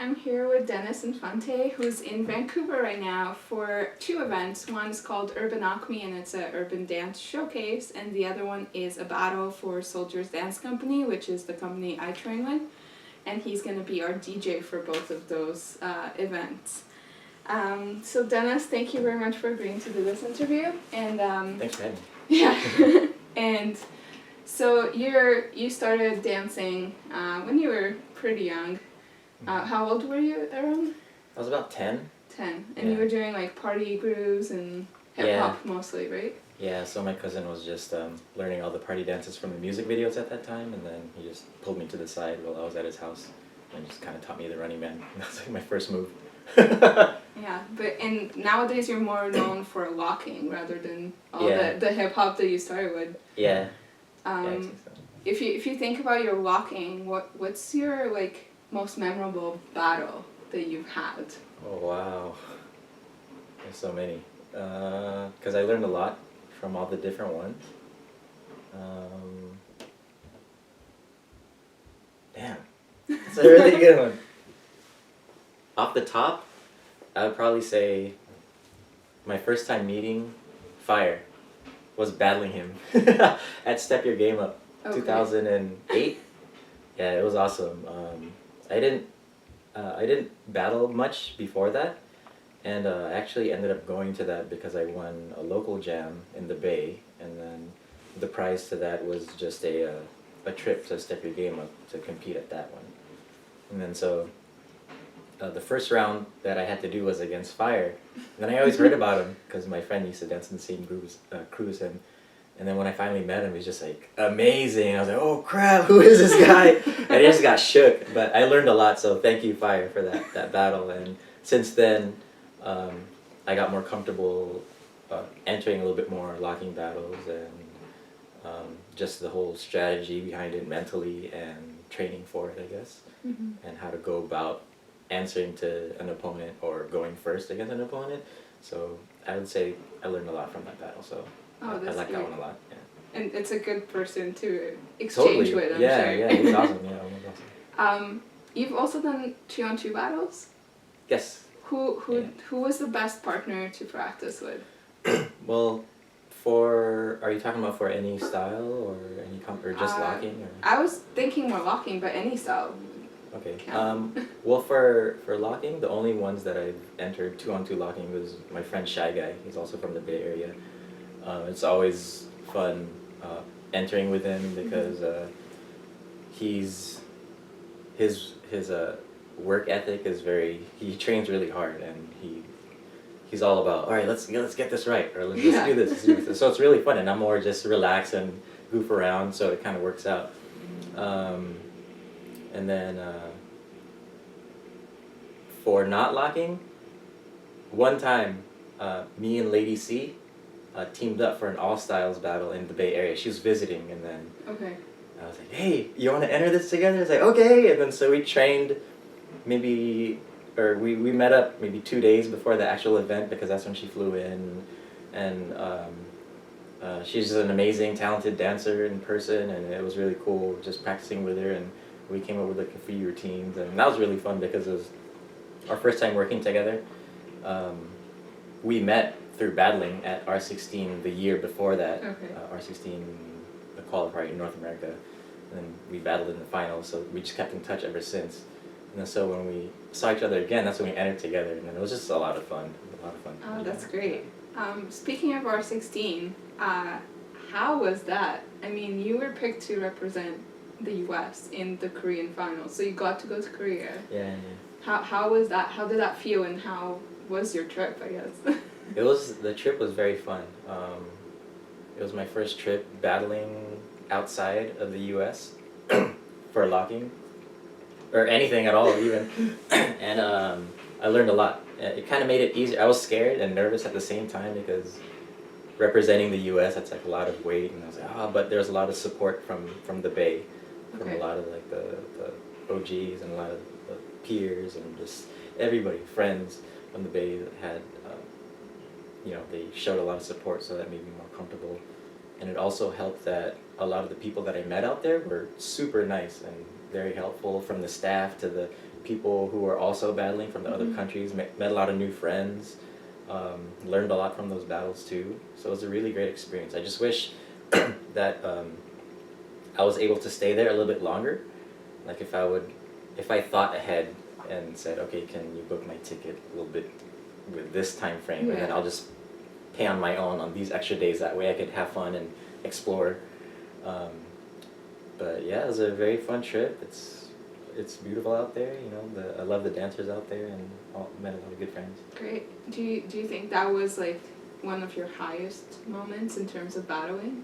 I'm here with Dennis Infante, who's in Vancouver right now for two events. One is called Urban Alchemy, and it's an urban dance showcase, and the other one is a battle for Soldiers Dance Company, which is the company I train with, and he's going to be our DJ for both of those events. So Dennis, thank you very much for agreeing to do this interview. And thanks for having me. Yeah, and so you started dancing when you were pretty young. How old were you around? I was about 10. 10. And you were doing like party grooves and hip hop mostly, right? Yeah, so my cousin was just learning all the party dances from the music videos at that time, and then he just pulled me to the side while I was at his house and just kind of taught me the running man. That was like my first move. Yeah, and nowadays you're more known for locking rather than all the hip hop that you started with. Yeah. I think so. If you think about your locking, what's your like most memorable battle that you've had? Oh wow, there's so many. Because I learned a lot from all the different ones. Damn, it's a really good one. Off the top, I would probably say my first time meeting Fire was battling him at Step Your Game Up, 2008. Yeah, it was awesome. I didn't battle much before that, and I actually ended up going to that because I won a local jam in the Bay, and then the prize to that was just a trip to Step Your Game Up to compete at that one. And then so the first round that I had to do was against Fire. And then I always heard about him because my friend used to dance in the same crew as him. And then when I finally met him, he was just like amazing. I was like, oh crap, who is this guy? And I just got shook. But I learned a lot, so thank you, Fire, for that battle. And since then, I got more comfortable entering a little bit more locking battles and just the whole strategy behind it mentally and training for it, I guess, and how to go about answering to an opponent or going first against an opponent. So I would say I learned a lot from that battle. So I like that one a lot. Yeah. And it's a good person to exchange with, I'm sure. Yeah, he's awesome. Yeah, he's awesome. You've also done 2-on-2 battles? Yes. Who was the best partner to practice with? Well, are you talking about for any style or or just locking? Or? I was thinking more locking, but any style. Okay. Well, for locking, the only ones that I've entered 2-on-2 locking was my friend Shy Guy. He's also from the Bay Area. It's always fun entering with him because his work ethic is he trains really hard, and he's all about, all right, let's get this right, or let's do this. So it's really fun, and I'm more just relax and goof around, so it kind of works out. And then for not locking, one time me and Lady C teamed up for an all-styles battle in the Bay Area. She was visiting, and then I was like, hey, you want to enter this together? I was like, okay. And then so we trained we met up maybe 2 days before the actual event because that's when she flew in. And she's just an amazing, talented dancer in person, and it was really cool just practicing with her, and we came up with like a few routines, and that was really fun because it was our first time working together. We met through battling at R16 the year before that, R16 the qualifier in North America, and then we battled in the finals, so we just kept in touch ever since. And then so when we saw each other again, that's when we entered together, and it was just a lot of fun. Oh, that's great. Speaking of R16, how was that? I mean, you were picked to represent the U.S. in the Korean finals, so you got to go to Korea. Yeah. How was that? How did that feel, and how was your trip, I guess? The trip was very fun. It was my first trip battling outside of the U.S. for locking, or anything at all even, and I learned a lot. It kind of made it easier. I was scared and nervous at the same time because representing the U.S. that's like a lot of weight, and I was like, but there's a lot of support from the Bay, from a lot of like the OGs and a lot of the peers and just everybody, friends from the Bay that had, they showed a lot of support, so that made me more comfortable. And it also helped that a lot of the people that I met out there were super nice and very helpful, from the staff to the people who were also battling from the other countries, met a lot of new friends, learned a lot from those battles too. So it was a really great experience. I just wish that I was able to stay there a little bit longer. Like if I thought ahead and said, okay, can you book my ticket a little bit with this time frame, and then I'll just pay on my own on these extra days. That way I could have fun and explore. But yeah, it was a very fun trip. It's beautiful out there, you know. I love the dancers out there, and met a lot of good friends. Great. Do you think that was like one of your highest moments in terms of battling?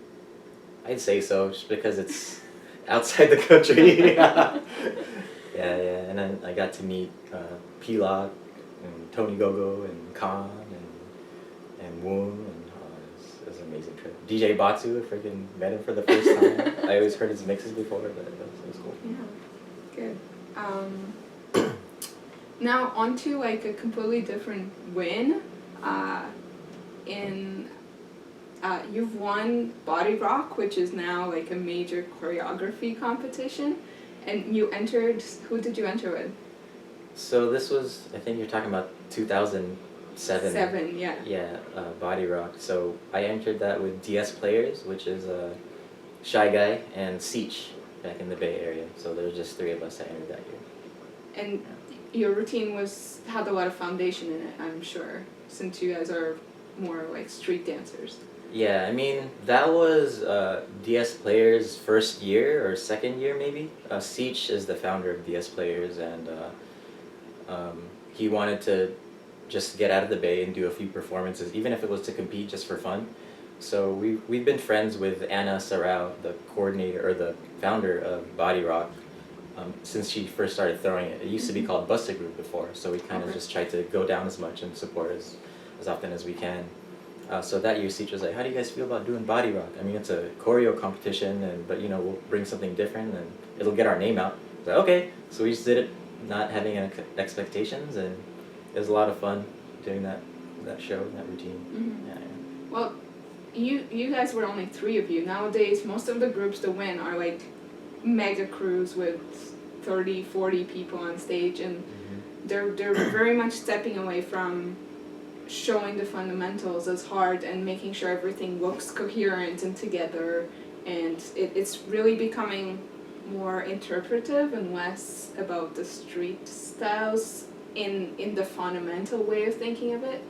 I'd say so, just because it's outside the country. Yeah, and then I got to meet P-Lock and Tony Gogo and Cohan and Woon, and it was an amazing trip. DJ Batu, I freaking met him for the first time. I always heard his mixes before, but it was cool. Yeah, good. Now onto like a completely different win. You've won Body Rock, which is now like a major choreography competition, and you entered. Who did you enter with? So this was, I think you're talking about 2007. 7, yeah. Yeah, Body Rock. So I entered that with DS Players, which is Shy Guy and Seach back in the Bay Area. So there were just 3 of us that entered that year. And your routine had a lot of foundation in it, I'm sure, since you guys are more like street dancers. Yeah, I mean, that was DS Players' first year or second year maybe. Seach is the founder of DS Players, and he wanted to just get out of the Bay and do a few performances, even if it was to compete just for fun. So we've been friends with Anna Sarau, the coordinator or the founder of Body Rock, since she first started throwing it. It used to be called Busted Group before, so we kind of just tried to go down as much and support as often as we can. So that year, Seach was like, "How do you guys feel about doing Body Rock? I mean, it's a choreo competition, but you know, we'll bring something different and it'll get our name out." I was like, "Okay." So we just did it, not having expectations, and it was a lot of fun doing that show, that routine. Mm-hmm. Yeah. Well, you guys were only 3 of you. Nowadays, most of the groups that win are like mega crews with 30, 40 people on stage, and they're very much stepping away from showing the fundamentals as hard and making sure everything looks coherent and together, and it's really becoming more interpretive and less about the street styles in the fundamental way of thinking of it.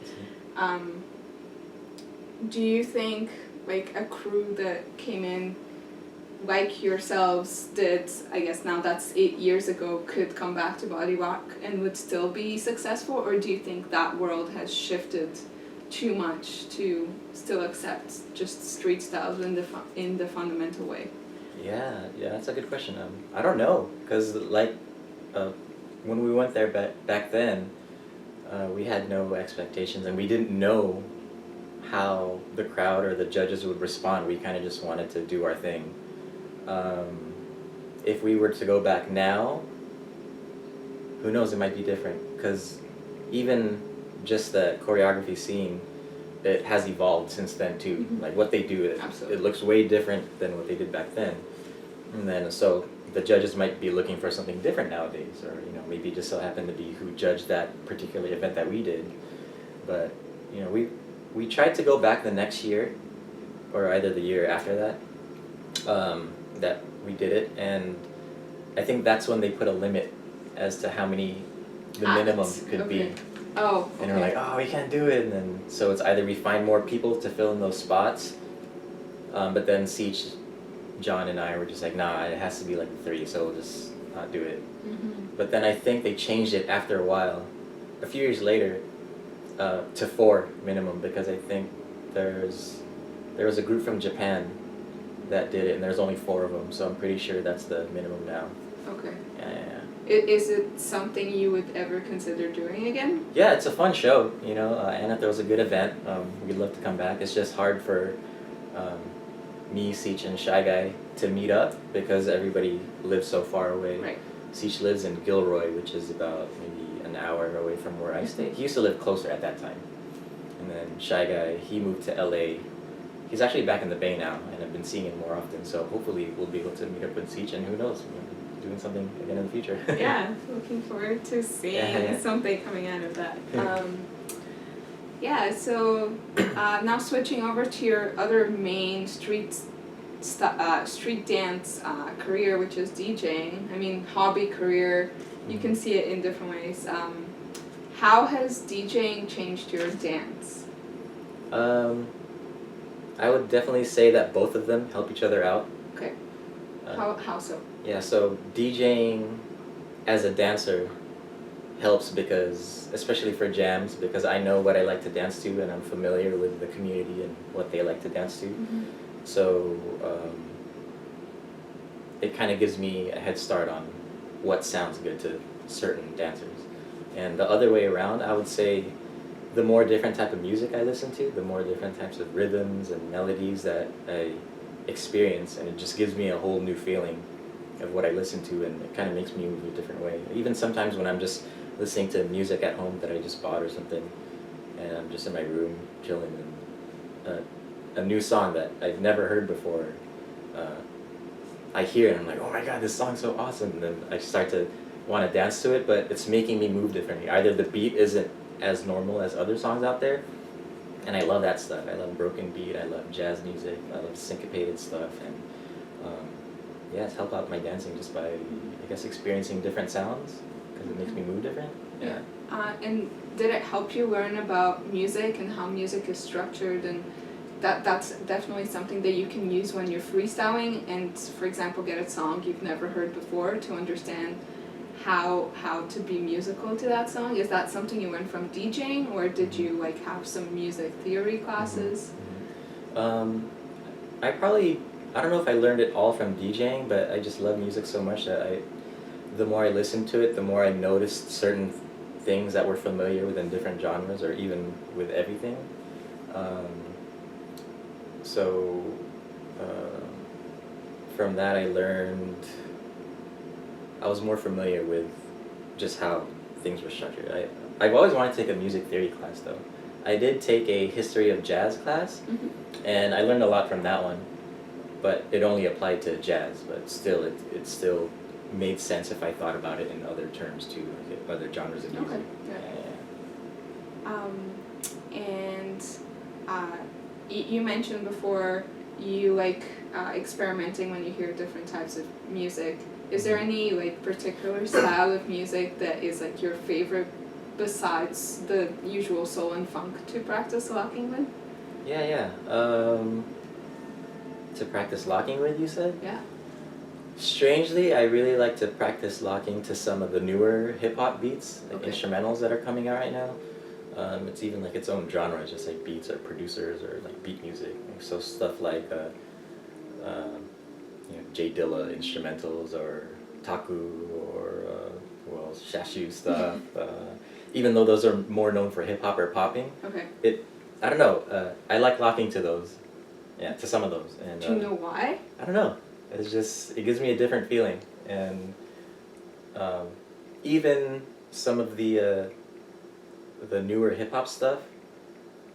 Do you think like a crew that came in like yourselves did, I guess now that's 8 years ago, could come back to Body Rock and would still be successful, or do you think that world has shifted too much to still accept just street styles in the fundamental way? Yeah, that's a good question. I don't know, because like when we went there back then, we had no expectations, and we didn't know how the crowd or the judges would respond. We kind of just wanted to do our thing. If we were to go back now, who knows, it might be different, because even just the choreography scene, it has evolved since then too. Like what they do, it looks way different than what they did back then. And then so the judges might be looking for something different nowadays, or you know, maybe just so happened to be who judged that particular event that we did. But you know, we tried to go back the next year, or either the year after that, that we did it, and I think that's when they put a limit as to how many the minimum could be. Oh, okay. And we're like, oh, we can't do it, and then so it's either we find more people to fill in those spots, but then Seach, John, and I were just like, nah, it has to be like 3, so we'll just not do it. But then I think they changed it after a while, a few years later, to 4 minimum, because I think there was a group from Japan that did it, and there's only 4 of them, so I'm pretty sure that's the minimum now. Okay. Yeah. Is it something you would ever consider doing again? Yeah, it's a fun show, you know, and if there was a good event, we'd love to come back. It's just hard for me, Seach, and Shy Guy to meet up because everybody lives so far away. Right. Seach lives in Gilroy, which is about maybe an hour away from where I stay. He used to live closer at that time. And then Shy Guy, he moved to LA. He's actually back in the Bay now, and I've been seeing him more often, so hopefully we'll be able to meet up with Seach, and who knows, doing something again in the future. Yeah, looking forward to seeing something coming out of that. Yeah, so now switching over to your other main street dance career, which is DJing. I mean, hobby career. You can see it in different ways. How has DJing changed your dance? I would definitely say that both of them help each other out. Okay. How so? Yeah, so DJing as a dancer helps because, especially for jams, because I know what I like to dance to and I'm familiar with the community and what they like to dance to. Mm-hmm. So it kind of gives me a head start on what sounds good to certain dancers. And the other way around, I would say the more different type of music I listen to, the more different types of rhythms and melodies that I experience, and it just gives me a whole new feeling of what I listen to, and it kind of makes me move a different way. Even sometimes when I'm just listening to music at home that I just bought or something, and I'm just in my room chilling, and a new song that I've never heard before, I hear it and I'm like, oh my god, this song's so awesome, and then I start to want to dance to it, but it's making me move differently. Either the beat isn't as normal as other songs out there, and I love that stuff. I love broken beat, I love jazz music, I love syncopated stuff, and yeah, it's helped out my dancing just by, I guess, experiencing different sounds, because it makes me move different. Yeah. And did it help you learn about music and how music is structured, and that's definitely something that you can use when you're freestyling and, for example, get a song you've never heard before to understand how to be musical to that song? Is that something you learned from DJing, or did you like have some music theory classes? I don't know if I learned it all from DJing, but I just love music so much that the more I listened to it, the more I noticed certain things that were familiar within different genres, or even with everything. So from that I learned, I was more familiar with just how things were structured. I've always wanted to take a music theory class though. I did take a history of jazz class, and I learned a lot from that one, but it only applied to jazz, but still it still made sense if I thought about it in other terms too, like other genres of music. Okay. And you mentioned before you like experimenting when you hear different types of music. Is there any like particular style of music that is like your favorite besides the usual soul and funk to practice locking with? Yeah. To practice locking with, you said? Yeah. Strangely, I really like to practice locking to some of the newer hip-hop beats, like instrumentals that are coming out right now. It's even like its own genre, just like beats or producers or like beat music. So stuff like J Dilla instrumentals, or Taku, or Shashu stuff. Even though those are more known for hip-hop or popping. Okay. I don't know. I like locking to those. Yeah, to some of those. And do you know why? I don't know. It's just, it gives me a different feeling, and even some of the newer hip hop stuff.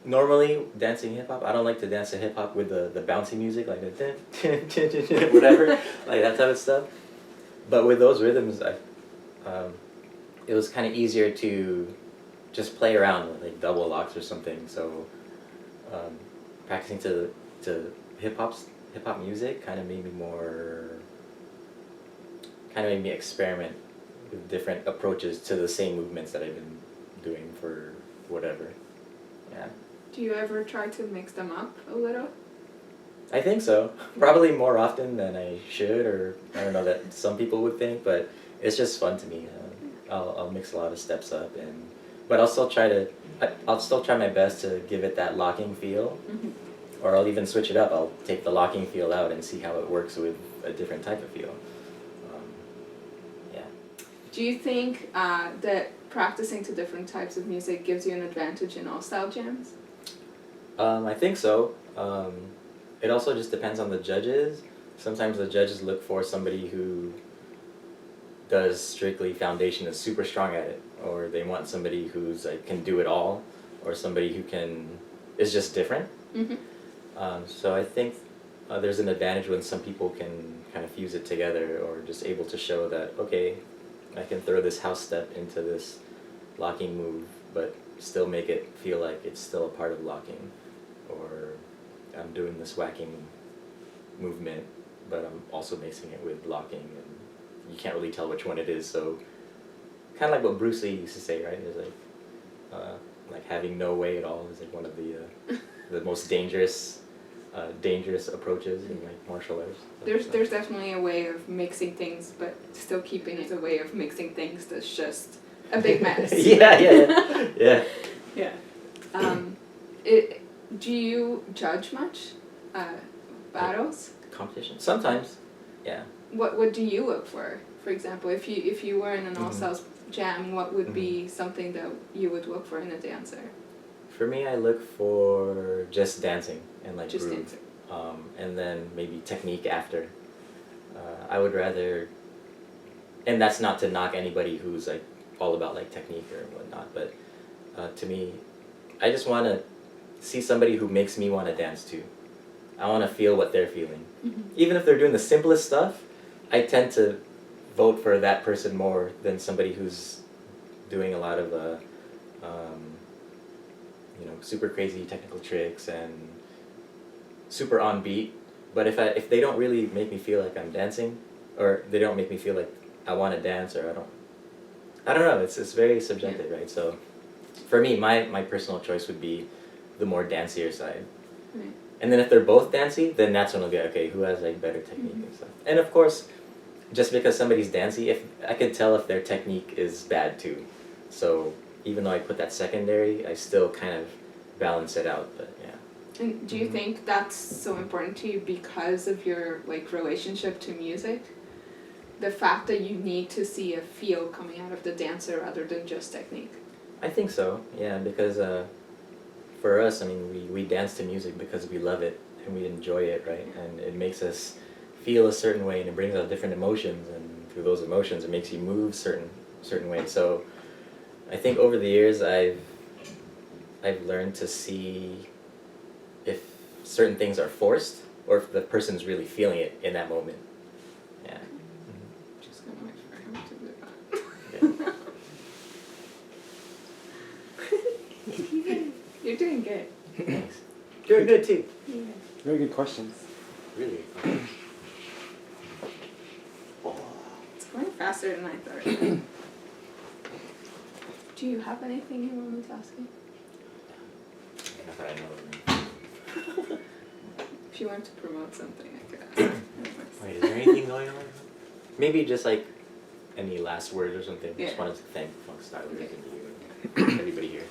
Normally, dancing hip hop, I don't like to dance to hip hop with the bouncy music, like the whatever, like that type of stuff. But with those rhythms, it was kind of easier to just play around with like double locks or something. So practicing to hip hop music kind of made me experiment with different approaches to the same movements that I've been doing for whatever. Yeah. Do you ever try to mix them up a little? I think so. Probably more often than I should, or I don't know that some people would think, but it's just fun to me. I'll mix a lot of steps up, but I'll still try my best to give it that locking feel. Or I'll even switch it up. I'll take the locking feel out and see how it works with a different type of feel. Yeah. Do you think that practicing to different types of music gives you an advantage in all style jams? I think so. It also just depends on the judges. Sometimes the judges look for somebody who does strictly foundation, is super strong at it, or they want somebody who's like can do it all, or somebody who is just different. So I think there's an advantage when some people can kind of fuse it together, or just able to show that, okay, I can throw this house step into this locking move, but still make it feel like it's still a part of locking, or I'm doing this whacking movement, but I'm also mixing it with locking, and you can't really tell which one it is. So kind of like what Bruce Lee used to say, right? Is like having no way at all is like one of the most dangerous approaches in like martial arts. There's definitely a way of mixing things, but still keeping it a way of mixing things that's just a big mess. yeah. Do you judge much battles? Competition sometimes, yeah. What do you look for? For example, if you were in an Mhm. all-styles jam, what would be Mhm. something that you would look for in a dancer? For me, I look for just dancing and like Just groove, dancing. And then maybe technique after. I would rather, and that's not to knock anybody who's like all about like technique or whatnot, but to me, I just want to see somebody who makes me want to dance too. I want to feel what they're feeling. Mm-hmm. Even if they're doing the simplest stuff, I tend to vote for that person more than somebody who's doing a lot of super crazy technical tricks and super on beat. But if they don't really make me feel like I'm dancing, or they don't make me feel like I want to dance, or I don't know. It's very subjective, right? So for me, my personal choice would be the more dancier side. Right. And then if they're both dancey, then that's when I'll be okay, who has like better technique and stuff. And of course, just because somebody's dancey, if I can tell if their technique is bad too. So even though I put that secondary, I still kind of balance it out. But yeah. And do you Mhm. think that's so important to you because of your like relationship to music? The fact that you need to see a feel coming out of the dancer rather than just technique. I think so, yeah, because for us, I mean, we dance to music because we love it and we enjoy it, right? And it makes us feel a certain way, and it brings out different emotions, and through those emotions, it makes you move certain ways. So I think over the years, I've learned to see if certain things are forced or if the person's really feeling it in that moment. Yeah. Just gonna wait for him to do that. You're doing good. Thanks. You're good too. Yeah. Very good questions. Really. It's going faster than I thought. Do you have anything you want me to ask you? Not that I know. If you want to promote something, I could ask. Wait, is there anything going on? Maybe just like any last words or something. Yeah. Just wanted to thank Funk Stylers Okay. and you, everybody here.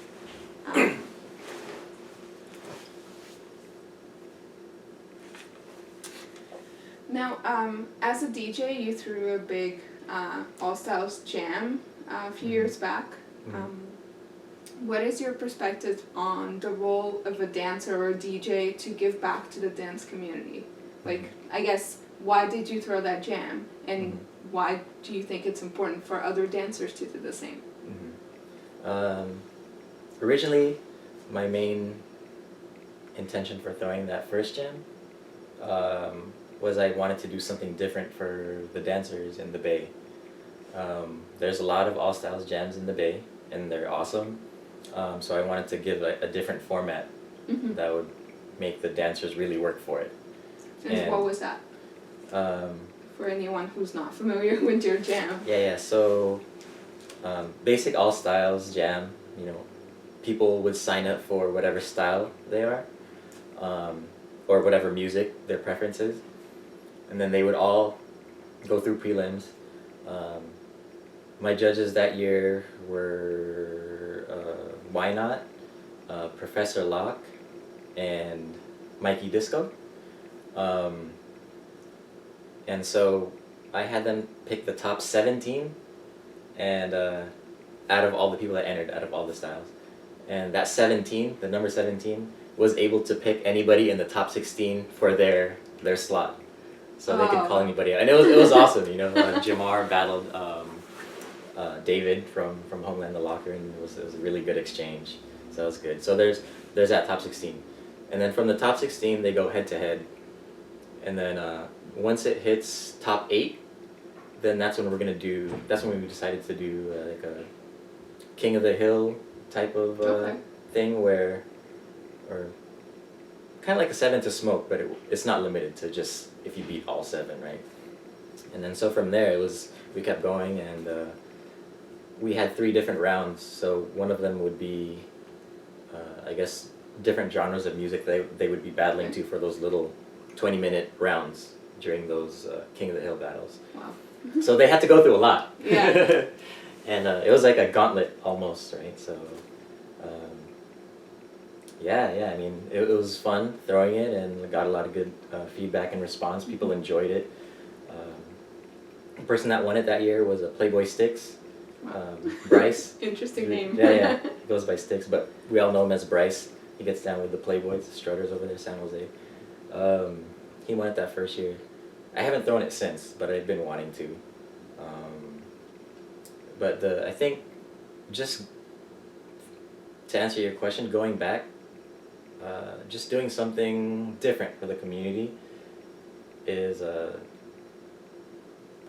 Now, as a DJ, you threw a big All Styles jam a few years back. What is your perspective on the role of a dancer or a DJ to give back to the dance community? Like, I guess, why did you throw that jam? And why do you think it's important for other dancers to do the same? Originally, my main intention for throwing that first jam was I wanted to do something different for the dancers in the Bay. There's a lot of All Styles jams in the Bay, and they're awesome. So I wanted to give a different format that would make the dancers really work for it. And what was that? For anyone who's not familiar with your jam. Yeah. So, basic All Styles jam. You know, people would sign up for whatever style they are, or whatever music their preference is, and then they would all go through prelims. My judges that year were Why Not, Professor Locke, and Mikey Disco. And so I had them pick the top 17, and out of all the people that entered, out of all the styles. And that 17, the number 17, was able to pick anybody in the top 16 for their slot. So they could call anybody out. And it was awesome, you know. Jamar battled David from Homeland the Locker, and it was a really good exchange. So that was good. So there's that top 16. And then from the top 16, they go head to head. And then once it hits top 8, then that's when we decided to do like a King of the Hill type of thing or kind of like a 7 to smoke, but it's not limited to just if you beat all 7, right? And then so from there we kept going, and we had 3 different rounds. So one of them would be, I guess, different genres of music they would be battling to for those little 20-minute rounds during those King of the Hill battles. Wow. So they had to go through a lot. Yeah. And it was like a gauntlet almost, right? So, I mean, it was fun throwing it, and we got a lot of good feedback and response. People enjoyed it. The person that won it that year was a Playboy Sticks, Bryce. Interesting name. Yeah, he goes by Sticks, but we all know him as Bryce. He gets down with the Playboys, the Strutters over there, San Jose. He won it that first year. I haven't thrown it since, but I've been wanting to. But I think, just to answer your question, going back, just doing something different for the community is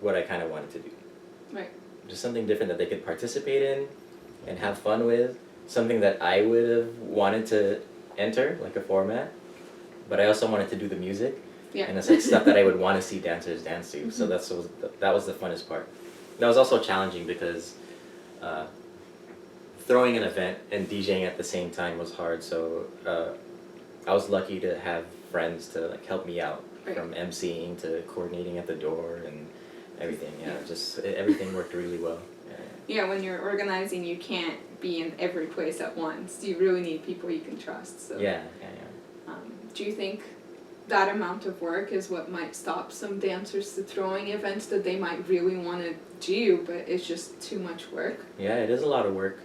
what I kind of wanted to do. Right. Just something different that they could participate in and have fun with, something that I would have wanted to enter, like a format, but I also wanted to do the music. Yeah. And it's like stuff that I would want to see dancers dance to. So that was the funnest part. That was also challenging because throwing an event and DJing at the same time was hard. So I was lucky to have friends to like help me out, from emceeing to coordinating at the door and everything. Everything worked really well. Yeah, when you're organizing, you can't be in every place at once. You really need people you can trust. So. Yeah. Do you think that amount of work is what might stop some dancers to throwing events that they might really want to do, but it's just too much work? Yeah, it is a lot of work.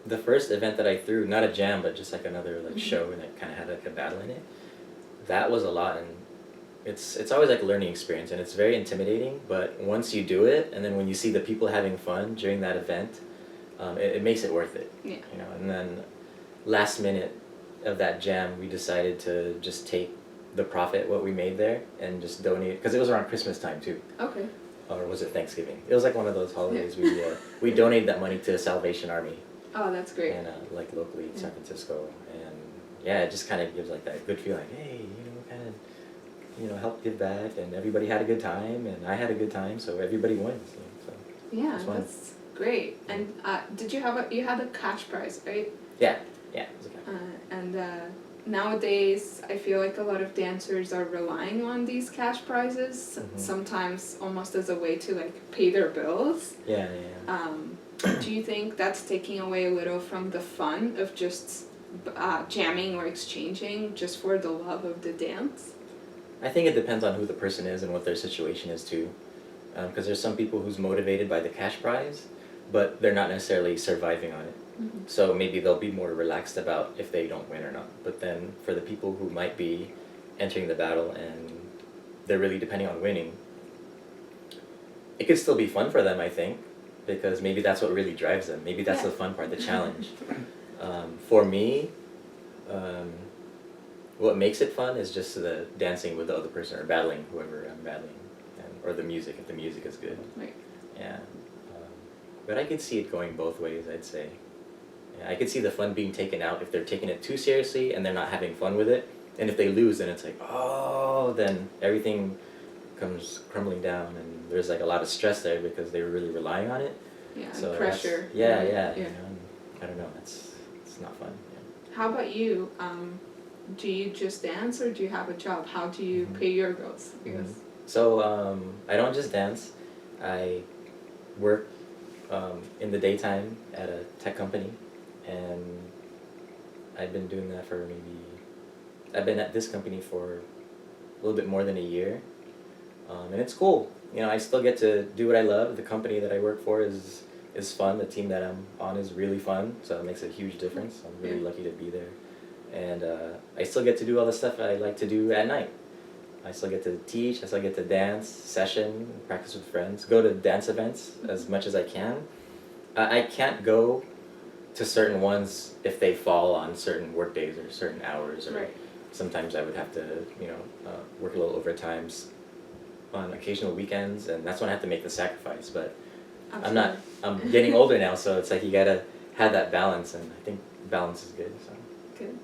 The first event that I threw, not a jam, but just like another show, and it kind of had like a battle in it, that was a lot, and it's always like a learning experience, and it's very intimidating, but once you do it, and then when you see the people having fun during that event, it makes it worth it. Yeah. You know, and then last minute of that jam, we decided to just take the profit, what we made there, and just donate, because it was around Christmas time too. Okay. Or was it Thanksgiving? It was like one of those holidays. We donated that money to Salvation Army. Oh, that's great. And like locally in San Francisco, and it just kind of gives like that good feeling. Hey, kind of, help give back, and everybody had a good time, and I had a good time, so everybody wins. So yeah, that's great. And did you had a cash prize, right? Yeah, it was a cash. And nowadays, I feel like a lot of dancers are relying on these cash prizes, sometimes almost as a way to like pay their bills. Yeah. Do you think that's taking away a little from the fun of just jamming or exchanging just for the love of the dance? I think it depends on who the person is and what their situation is too. Because there's some people who's motivated by the cash prize, but they're not necessarily surviving on it. So maybe they'll be more relaxed about if they don't win or not. But then for the people who might be entering the battle and they're really depending on winning, it could still be fun for them, I think, because maybe that's what really drives them. Maybe that's the fun part, the challenge. For me, what makes it fun is just the dancing with the other person or battling whoever I'm battling, or the music, if the music is good. Right. Yeah. But I could see it going both ways, I'd say. Yeah, I could see the fun being taken out if they're taking it too seriously and they're not having fun with it. And if they lose, then it's like, then everything comes crumbling down, and there's like a lot of stress there because they were really relying on it. Yeah, so and pressure. Yeah. I don't know, it's not fun. Yeah. How about you? Do you just dance, or do you have a job? How do you pay your bills? Because So I don't just dance. I work in the daytime at a tech company, and I've been doing that for I've been at this company for a little bit more than a year, and it's cool. I still get to do what I love. The company that I work for is fun. The team that I'm on is really fun, so it makes a huge difference. I'm really lucky to be there, and I still get to do all the stuff I like to do at night. I still get to teach, I still get to dance, session, practice with friends, go to dance events as much as I can. I can't go to certain ones if they fall on certain work days or certain hours. sometimes I would have to, work a little overtimes on occasional weekends, and that's when I have to make the sacrifice. But Absolutely. I'm getting older now, so it's like you gotta have that balance, and I think balance is good. So. Good.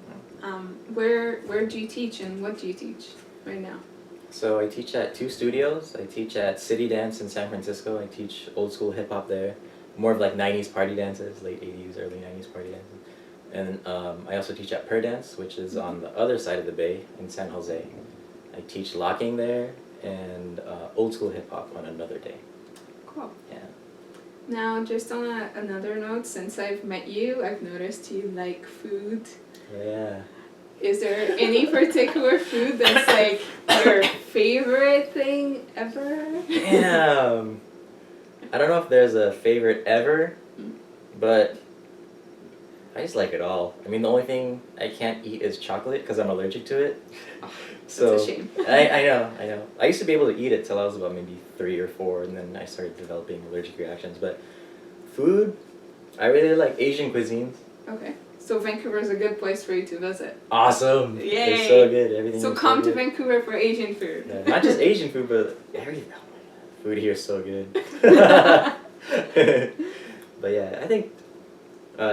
Where do you teach and what do you teach right now? So I teach at 2 studios. I teach at City Dance in San Francisco. I teach old school hip hop there, more of like 90s party dances, late 80s, early 90s party dances. And I also teach at Per Dance, which is on the other side of the bay in San Jose. I teach locking there and old school hip hop on another day. Cool. Yeah. Now, just on another note, since I've met you, I've noticed you like food. Yeah. Is there any particular food that's like your favorite thing ever? Damn. I don't know if there's a favorite ever, but I just like it all. I mean, the only thing I can't eat is chocolate because I'm allergic to it. So that's a shame. I know. I used to be able to eat it till I was about maybe 3 or 4, and then I started developing allergic reactions. But food, I really like Asian cuisines. Okay. So Vancouver is a good place for you to visit. Awesome. Yay. It's so good. Everything. So is come so to good. Vancouver for Asian food. Yeah, not just Asian food, but everything. Oh my God. Food here is so good. But yeah, I think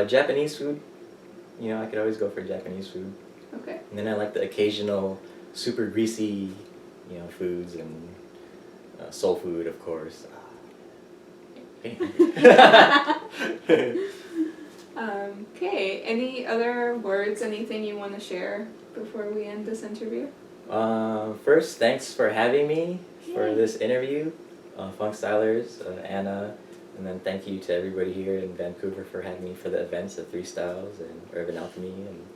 Japanese food. I could always go for Japanese food. Okay. And then I like the occasional super greasy, foods and soul food, of course. Okay. Any other words, anything you want to share before we end this interview? First, thanks for having me for Yay. this interview, Funk Stylers, Anna, and then thank you to everybody here in Vancouver for having me for the events of 3 Styles and Urban Alchemy and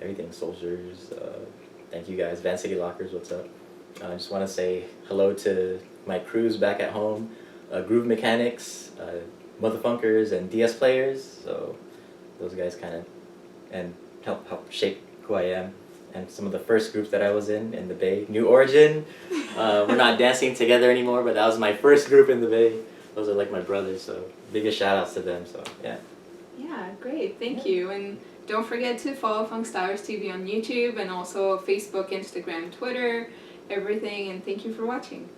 everything, Soldiers. Thank you guys. Van City Lockers, what's up? I just want to say hello to my crews back at home, Groove Mechanics, Motherfunkers, and DS Players. So those guys kind of and help shape who I am. And some of the first groups that I was in the Bay. New Origin, we're not dancing together anymore, but that was my first group in the Bay. Those are like my brothers, so biggest shout outs to them, so yeah. Yeah, great. Thank you. And don't forget to follow Funk Stylers TV on YouTube and also Facebook, Instagram, Twitter, everything. And thank you for watching.